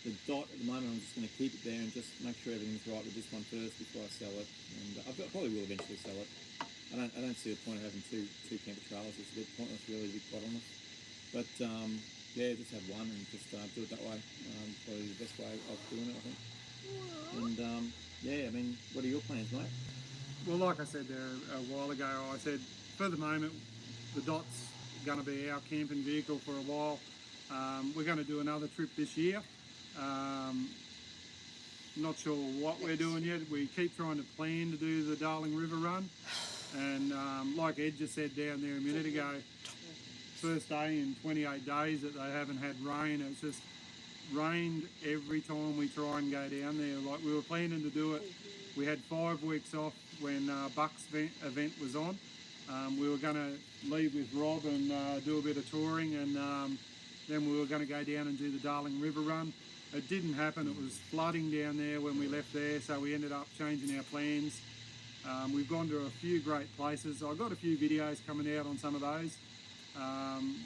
the dot at the moment, I'm just going to keep it there and just make sure everything's right with this one first before I sell it. And I probably will eventually sell it. I don't see the point of having two camper trailers. It's a bit pointless, really, to be quite honest. But yeah, just have one and just do it that way. Probably the best way of doing it, I think. And yeah, I mean, what are your plans, mate? Well, like I said there a while ago, I said for the moment the Dot's going to be our camping vehicle for a while. We're going to do another trip this year. Not sure what we're doing yet. We keep trying to plan to do the Darling River run, and like Ed just said down there a minute ago, first day in 28 days that they haven't had rain. It's just rained every time we try and go down there. Like we were planning to do it. We had 5 weeks off when Buck's event was on. We were going to leave with Rob and do a bit of touring, and then we were going to go down and do the Darling River run. It didn't happen. It was flooding down there when we left there, so we ended up changing our plans. We've gone to a few great places. I've got a few videos coming out on some of those.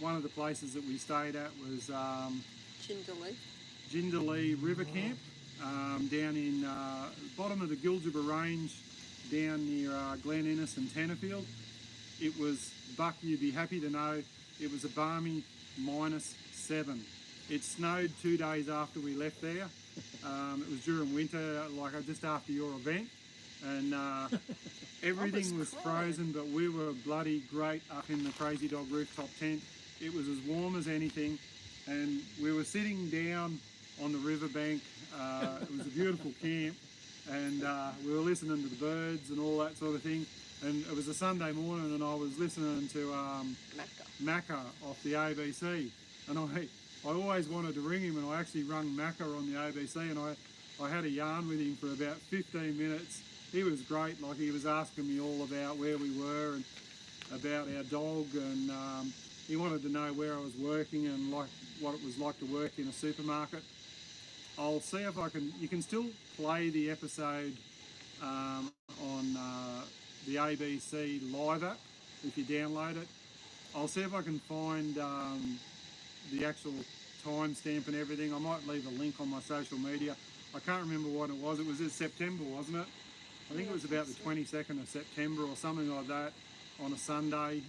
One of the places that we stayed at was Jindalee River Camp, down in bottom of the Gilgibba Range, down near Glen Innes and Tannerfield. It was, Buck, you'd be happy to know, it was a balmy -7. It snowed 2 days after we left there. It was during winter, like just after your event, and everything was frozen, but we were bloody great up in the Crazy Dog rooftop tent. It was as warm as anything, and we were sitting down on the riverbank. It was a beautiful camp, and we were listening to the birds and all that sort of thing. And it was a Sunday morning, and I was listening to Macca off the ABC, and I always wanted to ring him, and I actually rung Macca on the ABC, and I had a yarn with him for about 15 minutes. He was great. Like, he was asking me all about where we were and about our dog, and he wanted to know where I was working and like what it was like to work in a supermarket. I'll see if I can. You can still play the episode on the ABC Live app if you download it. I'll see if I can find the actual timestamp and everything. I might leave a link on my social media. I can't remember what it was. It was in September, wasn't it? I think it was about the 22nd of September or something like that on a Sunday.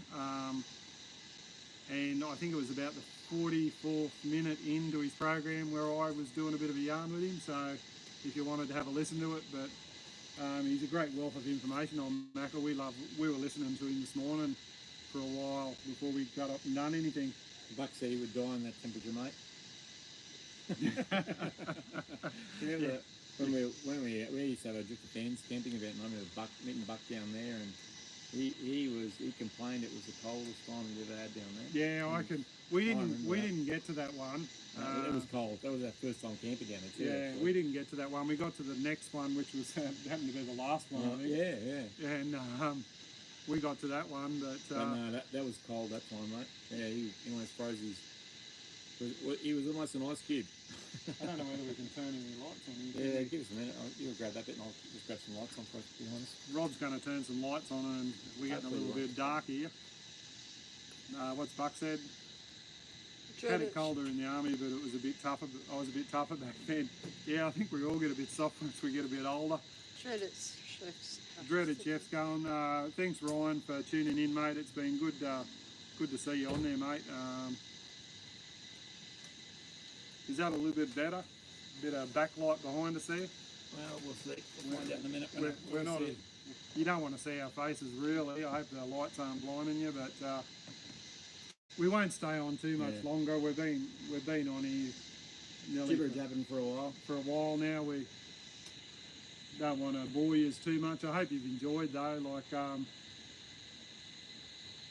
And I think it was about the 44th minute into his program where I was doing a bit of a yarn with him. So if you wanted to have a listen to it, but he's a great wealth of information on Macca. We were listening to him this morning for a while before we got up and done anything. Buck said he would die in that temperature, mate. Yeah. When we used to have a Drift of Fans camping event, and I remember meeting Buck down there, and he complained it was the coldest time he'd ever had down there. Yeah, I can. We didn't get to that one. No, it was cold. That was our first time camping down there too. Yeah, actually. We didn't get to that one. We got to the next one, which was happened to be the last one. I think. Yeah. And we got to that one, but no, that was cold that time, mate. Yeah, he almost froze his. He was almost an ice cube. I don't know whether we can turn any lights on. Yeah, give us a minute. You'll grab that bit, and I'll just grab some lights on for us, to be honest. Rob's going to turn some lights on, and we're getting a little bit dark here. What's Buck said? Had it colder in the army, but it was a bit tougher. I was a bit tougher back then. Yeah, I think we all get a bit softer as we get a bit older. Dreaded chefs. Dreaded chefs going. Thanks Ryan for tuning in, mate. It's been good. Good to see you on there, mate. Is that a little bit better? A bit of backlight behind us there. Well, we'll see. We'll find out in a minute. We're not. You don't want to see our faces, really. I hope the lights aren't blinding you, but we won't stay on too much longer. We've been on here nearly jibber-jabbing for a while. For a while now. We don't want to bore you too much. I hope you've enjoyed though. Like,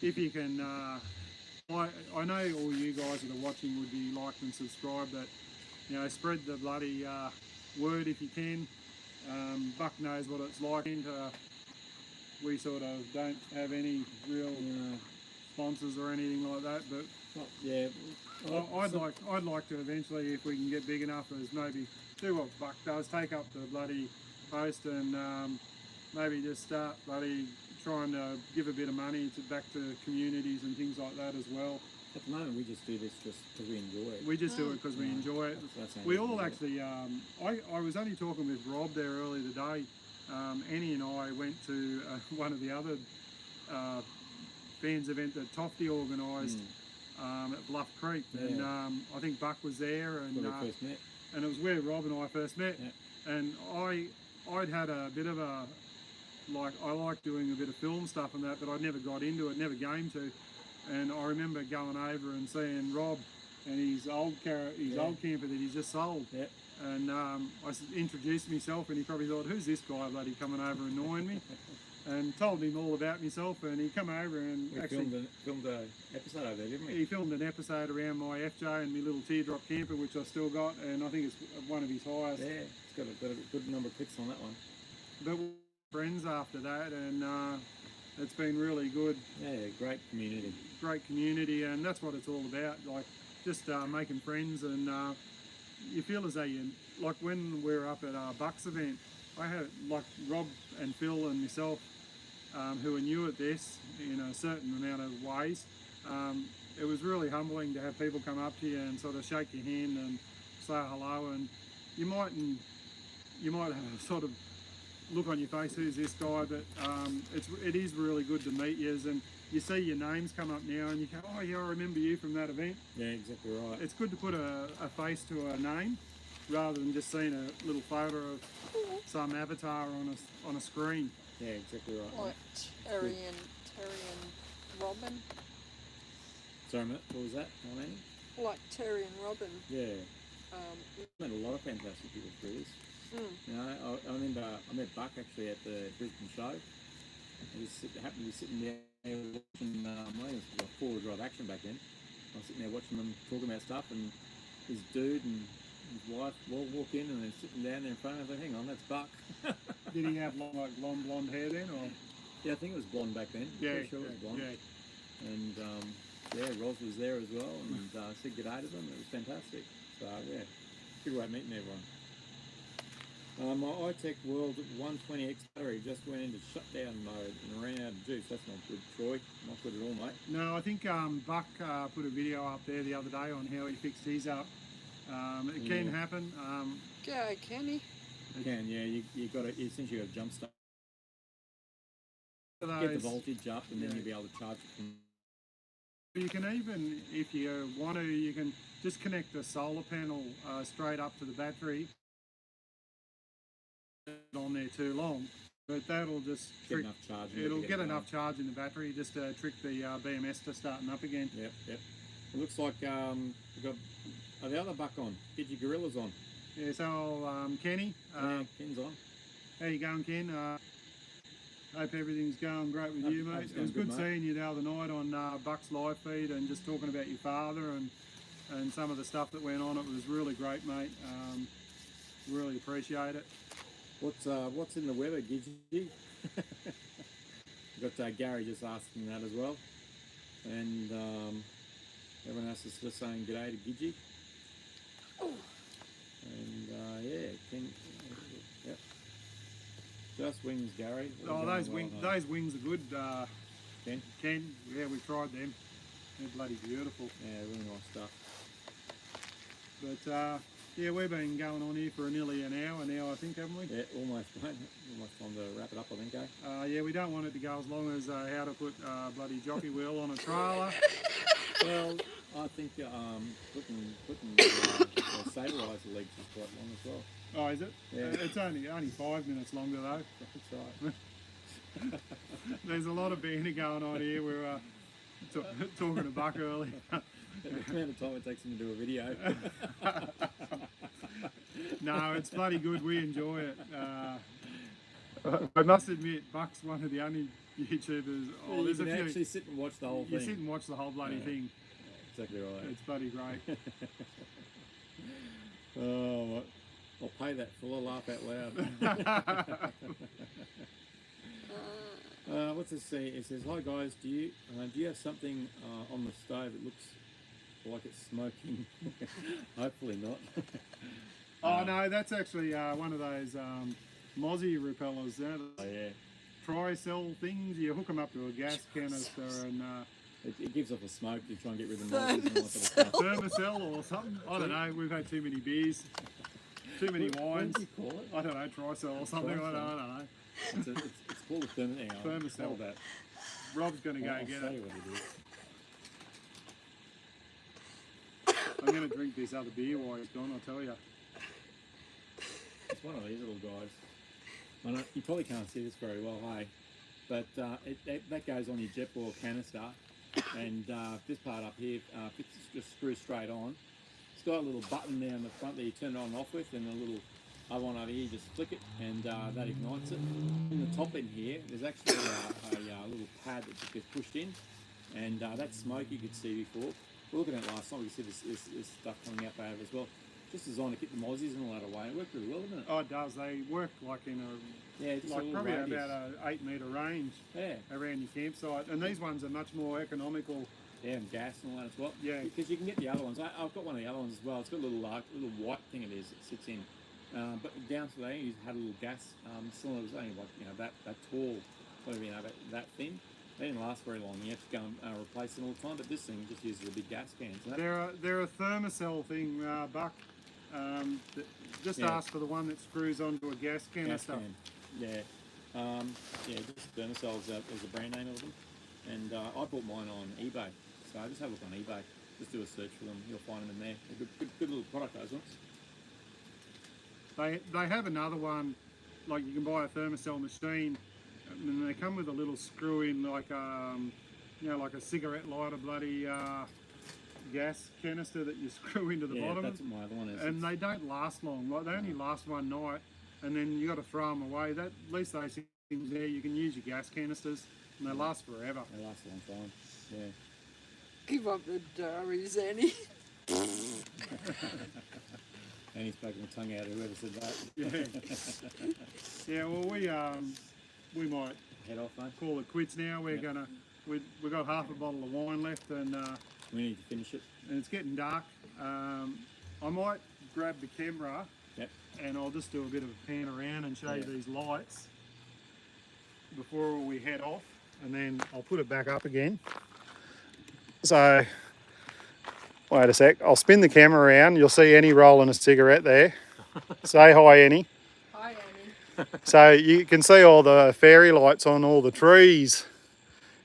if you can, I know all you guys that are watching would be liked and subscribed, but you know, spread the bloody word if you can. Buck knows what it's like, and we sort of don't have any real sponsors or anything like that. But yeah, I'd like to eventually, if we can get big enough, is maybe do what Buck does, take up the bloody post and maybe just start bloody trying to give a bit of money back to communities and things like that as well. At the moment, we just do this just because we enjoy it. We just do it because we enjoy it. That's we all actually, I was only talking with Rob there earlier today. Annie and I went to one of the other fans event that Tofty organised at Bluff Creek, and I think Buck was there, and first met. And it was where Rob and I first met. Yeah. And I'd had a bit of a, like, I like doing a bit of film stuff and that, but I never got into it, never game to. And I remember going over and seeing Rob and his old camper that he's just sold. Yeah. And I introduced myself, and he probably thought, who's this guy bloody coming over annoying me? And told him all about myself, and he come over and we actually filmed an episode over there, didn't we? He filmed an episode around my FJ and my little teardrop camper, which I still got, and I think it's one of his highest. Yeah, it's got a good number of clicks on that one. But we're friends after that, and it's been really good. Yeah, great community. Great community, and that's what it's all about. Like, just making friends, and you feel as though you, like when we were up at our Bucks event, I had like Rob and Phil and myself, who are new at this in a certain amount of ways. It was really humbling to have people come up to you and sort of shake your hand and say hello, and you might have a sort of look on your face, who's this guy? But it is really good to meet you, and you see your names come up now, and you go, oh yeah, I remember you from that event. Yeah, exactly right. It's good to put a face to a name, rather than just seeing a little photo of some avatar on a screen. Yeah, exactly right. Like Terry and Robin. Sorry, mate, what was that? How many? Like Terry and Robin. Yeah. Met a lot of fantastic people through this. You know, I remember I met Buck actually at the Brisbane show. I just happened to be sitting there watching, it was like 4-wheel drive action back then. I was sitting there watching them talking about stuff, and this dude and his wife walk in, and they're sitting down there in front of us. I was like, hang on, that's Buck. Did he have long blonde hair then, or? Yeah, I think it was blonde back then. Yeah, Pretty sure it was blonde. Yeah. And Roz was there as well, and said good day to them. It was fantastic. So yeah, good way of meeting everyone. My iTech World 120X battery just went into shutdown mode and ran out of juice. That's not good, Troy. Not good at all, mate. No, I think Buck put a video up there the other day on how he fixed his up. It can happen. Go, Kenny. It can, yeah. You got to essentially got to jump start. Get the voltage up, and then you'll be able to charge it. You can even, if you want to, you can just connect the solar panel straight up to the battery. On there too long, but that'll just get enough charge. It'll get enough charge in the battery just to trick the BMS to starting up again. Yep. It looks like we've got the other Buck on. Gidgy Gorilla's on. Yeah, so Kenny. Ken's on. How you going, Ken? Hope everything's going great with you, mate. It was good seeing you the other night on Buck's live feed and just talking about your father and some of the stuff that went on. It was really great, mate. Really appreciate it. What's in the weather, Gidgy? Got Gary just asking that as well, and everyone else is just saying g'day to Gidgy. And Ken, yep. Just wings, Gary. Those wings are good. Ken. Ken, yeah, we tried them. They're bloody beautiful. Yeah, really nice stuff. But yeah, we've been going on here for nearly an hour now, I think, haven't we? Yeah, almost, mate. Almost time to wrap it up, I think, eh? Yeah, we don't want it to go as long as how to put bloody jockey wheel on a trailer. Well, I think putting the stabiliser legs is quite long as well. Oh, is it? Yeah. It's only 5 minutes longer though. That's right. There's a lot of banter going on here. We're talking to Buck earlier. The amount of time it takes him to do a video. No, it's bloody good. We enjoy it. I must admit, Buck's one of the only YouTubers. Oh, you can actually sit and watch the whole thing. You sit and watch the whole bloody thing. Exactly right. It's bloody great. Oh, I'll pay that for a laugh out loud. What's this say? It says, "Hi guys, do you have something on the stove that looks like it's smoking?" Hopefully not. Oh no, that's actually one of those Mozzie repellers. Oh yeah. Tri-cell things. You hook them up to a gas canister and it gives off a smoke to try and get rid of the noise and all that sort of stuff. Thermocell or something. I don't know. We've had too many beers, too many wines. What do you call it? I don't know. Tri-cell or something. I don't know. It's called a thermocell. Thermocell. That. Rob's going to go I'll get show it. you what it is. I'm going to drink this other beer while he's gone, I'll tell you. It's one of these little guys. I know, you probably can't see this very well, hey? But that goes on your jet boil canister, and this part up here just screws straight on. It's got a little button there in the front that you turn it on and off with, and a little other one over here, you just flick it, and that ignites it. In the top end here, there's actually a little pad that just gets pushed in, and that smoke you could see before. We're looking at it last time, we could see this stuff coming out over as well. Just designed to keep the mozzies and all that away. It worked pretty well, didn't it? Oh, it does. They work like in a just like a probably radius. about an 8 metre range around your campsite. And these ones are much more economical. Yeah, and gas and all that as well. Yeah. Because you can get the other ones. I've got one of the other ones as well. It's got a little white thing it is. It sits in. But down to there, you had a little gas cylinder. It was only like that tall, whatever that thin. They didn't last very long. You have to go and replace them all the time. But this thing just uses a big gas can. So They're a thermocell thing, Buck. Just ask for the one that screws onto a gas canister. Gas can. Yeah. Just Thermacells is the brand name of them. And I bought mine on eBay. So just have a look on eBay. Just do a search for them. You'll find them in there. They're good little product, those ones. They have another one, like you can buy a thermocell machine, and they come with a little screw in, like like a cigarette lighter, bloody gas canister that you screw into the bottom. That's what my other one is. And they don't last long. Like they only last one night, and then you got to throw them away. At least those things there, you can use your gas canisters, and they last forever. They last a long time. Yeah. Give up the dairies, Annie. And he's poking the tongue out. Whoever said that. Yeah. Yeah. Well, we might Head off, mate. call it quits now. We've got half a bottle of wine left, and We need to finish it. it's getting dark. I might grab the camera. Yep. And I'll just do a bit of a pan around and show you these lights before we head off, and then I'll put it back up again. So, wait a sec, I'll spin the camera around. You'll see Annie rolling a cigarette there. Say hi, Annie. Hi, Annie. So you can see all the fairy lights on all the trees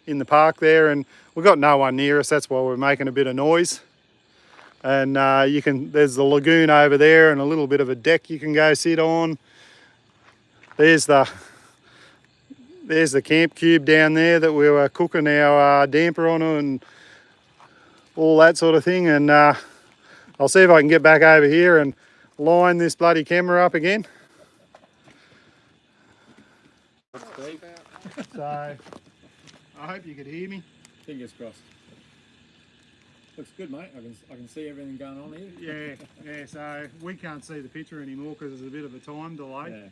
in the park there, and we've got no one near us, that's why we're making a bit of noise. And there's the lagoon over there and a little bit of a deck you can go sit on. There's the camp cube down there that we were cooking our damper on, and all that sort of thing. And I'll see if I can get back over here and line this bloody camera up again. So I hope you could hear me. Fingers crossed. Looks good, mate. I can see everything going on here. Yeah. So we can't see the picture anymore because there's a bit of a time delay.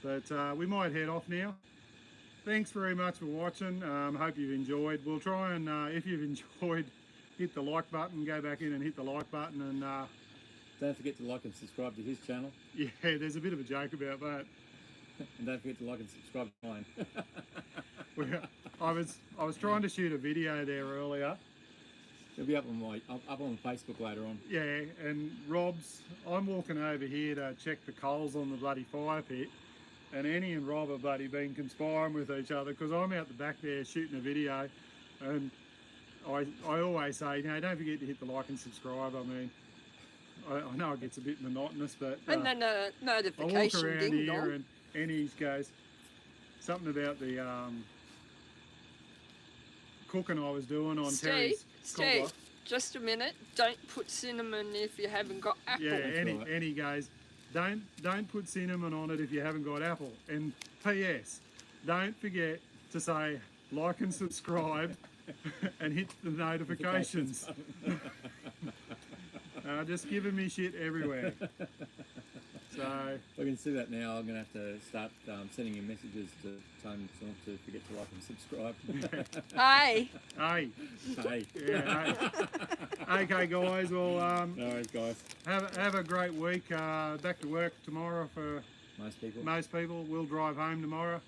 Yeah. But we might head off now. Thanks very much for watching. Hope you've enjoyed. We'll try and, if you've enjoyed, hit the like button, go back in and hit the like button, and Don't forget to like and subscribe to his channel. yeah, there's a bit of a joke about that. And don't forget to like and subscribe to mine. I was trying to shoot a video there earlier, It'll be up on Facebook later on. Yeah, and Rob's, I'm walking over here to check the coals on the bloody fire pit, and Annie and Rob have bloody been conspiring with each other because I'm out the back there shooting a video, and I always say, you know, don't forget to hit the like and subscribe. I mean, I know it gets a bit monotonous, but And then a I walk notification around ding here dong. and Annie goes something about the cooking I was doing on Terry's Steve, cobbler. just a minute. Don't put cinnamon if you haven't got apple. Yeah, That's Annie, right. Annie goes, don't put cinnamon on it if you haven't got apple. And P.S. don't forget to say like and subscribe and hit the notifications. Just giving me shit everywhere. So I can see that now. I'm going to have to start sending you messages to tell them not to forget to like and subscribe. Hey, hey, Hey. yeah, hey. Okay, guys. Well, No worries, guys. have a great week. Back to work tomorrow for Most people. most people. We'll drive home tomorrow.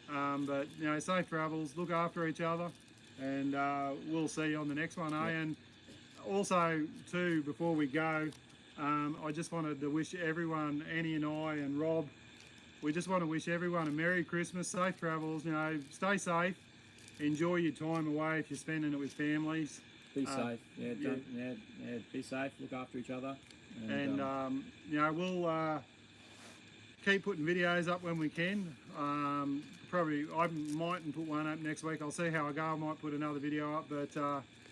But you know, safe travels. Look after each other, and we'll see you on the next one. Eh? Yeah. And also, too, before we go, I just wanted to wish everyone, Annie and I and Rob, we just want to wish everyone a Merry Christmas, safe travels. You know, stay safe, enjoy your time away if you're spending it with families. Be safe. Yeah, be safe. Look after each other. And you know, we'll keep putting videos up when we can. Probably I mightn't put one up next week. I'll see how I go. I might put another video up, but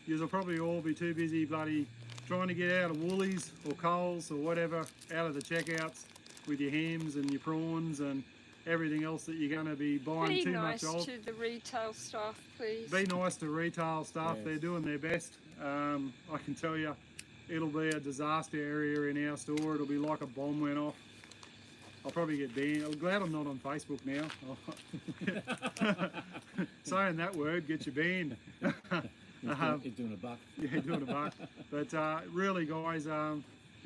you'll probably all be too busy bloody trying to get out of Woolies or Coles or whatever, out of the checkouts with your hams and your prawns and everything else that you're going to be buying be too nice much of. to the retail staff, please. Be nice to retail staff. Yes. They're doing their best. I can tell you, it'll be a disaster area in our store. It'll be like a bomb went off. I'll probably get banned. I'm glad I'm not on Facebook now. Saying that word gets you banned. He's doing a buck. Yeah, doing a buck. But really, guys, you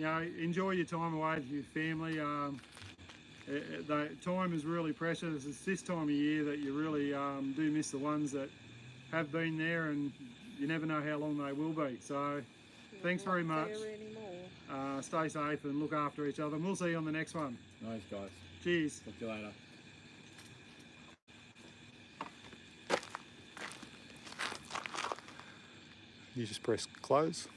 know, enjoy your time away with your family. The time is really precious. It's this time of year that you really do miss the ones that have been there, and you never know how long they will be. So thanks very Not much. there anymore. Stay safe and look after each other. And we'll see you on the next one. Nice, guys. Cheers. Talk to you later. You just press close.